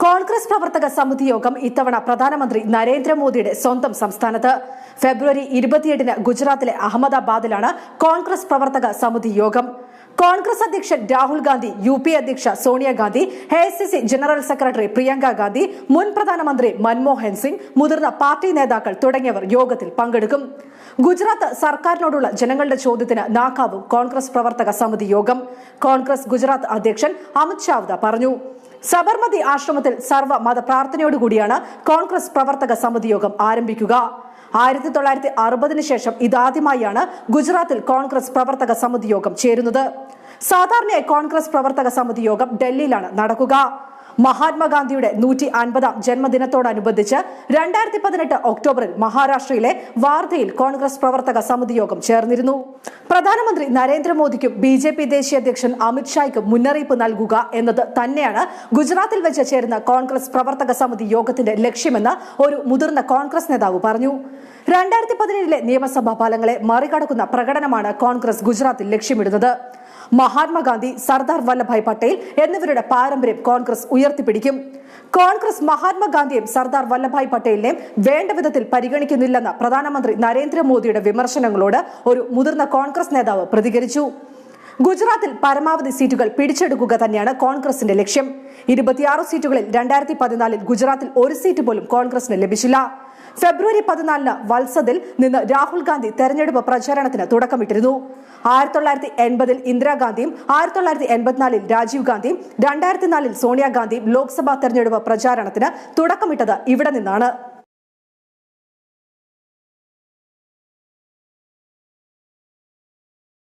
കോൺഗ്രസ് പ്രവർത്തക സമിതി യോഗം ഇത്തവണ പ്രധാനമന്ത്രി നരേന്ദ്രമോദിയുടെ സ്വന്തം സംസ്ഥാനത്ത്. ഫെബ്രുവരി 28-ന് ഗുജറാത്തിലെ അഹമ്മദാബാദിലാണ് കോൺഗ്രസ് പ്രവർത്തക സമിതി യോഗം. കോൺഗ്രസ് അധ്യക്ഷൻ രാഹുൽ ഗാന്ധി, UP അധ്യക്ഷ Sonia Gandhi, AICC general secretary Priyanka Gandhi, മുൻ പ്രധാനമന്ത്രി മൻമോഹൻ സിംഗ്, മുതിർന്ന പാർട്ടി നേതാക്കൾ തുടങ്ങിയവർ യോഗത്തിൽ പങ്കെടുക്കും. ഗുജറാത്ത് സർക്കാരിനോടുള്ള ജനങ്ങളുടെ ചോദ്യത്തിന് നാക്കാവും കോൺഗ്രസ് പ്രവർത്തക സമിതി യോഗം. കോൺഗ്രസ് ഗുജറാത്ത് അധ്യക്ഷൻ അമിത് ഷാ പറഞ്ഞു. സബർമതി ആശ്രമത്തിൽ സർവ്വ മത പ്രാർത്ഥനയോടുകൂടിയാണ് കോൺഗ്രസ് പ്രവർത്തക സമിതി യോഗം ആരംഭിക്കുക. 1960-ന് ശേഷം ഇതാദ്യമായാണ് ഗുജറാത്തിൽ കോൺഗ്രസ് പ്രവർത്തക സമിതി യോഗം ചേരുന്നത്. സാധാരണയായി കോൺഗ്രസ് പ്രവർത്തക സമിതി യോഗം ഡൽഹിയിലാണ് നടക്കുക. മഹാത്മാഗാന്ധിയുടെ 150-ാം ജന്മദിനത്തോടനുബന്ധിച്ച് 2018 ഒക്ടോബറിൽ മഹാരാഷ്ട്രയിലെ വാർധയിൽ കോൺഗ്രസ് പ്രവർത്തക സമിതി യോഗം ചേർന്നിരുന്നു. പ്രധാനമന്ത്രി നരേന്ദ്രമോദിക്കും BJP ദേശീയ അധ്യക്ഷൻ അമിത് ഷായ്ക്കും മുന്നറിയിപ്പ് നൽകുക എന്നത് തന്നെയാണ് ഗുജറാത്തിൽ വെച്ച് ചേരുന്ന കോൺഗ്രസ് പ്രവർത്തക സമിതി യോഗത്തിന്റെ ലക്ഷ്യമെന്ന് ഒരു മുതിർന്ന കോൺഗ്രസ് നേതാവ് പറഞ്ഞു. 2017-ലെ നിയമസഭാ ഫലങ്ങളെ മറികടക്കുന്ന പ്രകടനമാണ് കോൺഗ്രസ് ഗുജറാത്തിൽ ലക്ഷ്യമിടുന്നത്. മഹാത്മാഗാന്ധി, സർദാർ വല്ലഭായ് പട്ടേൽ എന്നിവരുടെ പാരമ്പര്യം കോൺഗ്രസ് ഉയർത്തിപ്പിടിക്കും. കോൺഗ്രസ് മഹാത്മാഗാന്ധിയെയും സർദാർ വല്ലഭായ് പട്ടേലിനെയും വേണ്ട വിധത്തിൽ പരിഗണിക്കുന്നില്ലെന്ന പ്രധാനമന്ത്രി നരേന്ദ്രമോദിയുടെ വിമർശനങ്ങളോട് ഒരു മുതിർന്ന കോൺഗ്രസ് നേതാവ് പ്രതികരിച്ചു. ഗുജറാത്തിൽ പരമാവധി സീറ്റുകൾ പിടിച്ചെടുക്കുക തന്നെയാണ് കോൺഗ്രസിന്റെ ലക്ഷ്യം. 26 സീറ്റുകളിൽ 2014-ൽ ഗുജറാത്തിൽ ഒരു സീറ്റ് പോലും കോൺഗ്രസിന് ലഭിച്ചില്ല. ഫെബ്രുവരി 14-ന് വത്സദിൽ നിന്ന് രാഹുൽ ഗാന്ധി തെരഞ്ഞെടുപ്പ് പ്രചാരണത്തിന് തുടക്കമിട്ടിരുന്നു. 1980-ൽ ഇന്ദിരാഗാന്ധിയും 1984-ൽ രാജീവ് ഗാന്ധിയും 2004-ൽ സോണിയാഗാന്ധിയും ലോക്സഭാ തെരഞ്ഞെടുപ്പ് പ്രചാരണത്തിന് തുടക്കമിട്ടത് ഇവിടെ നിന്നാണ്.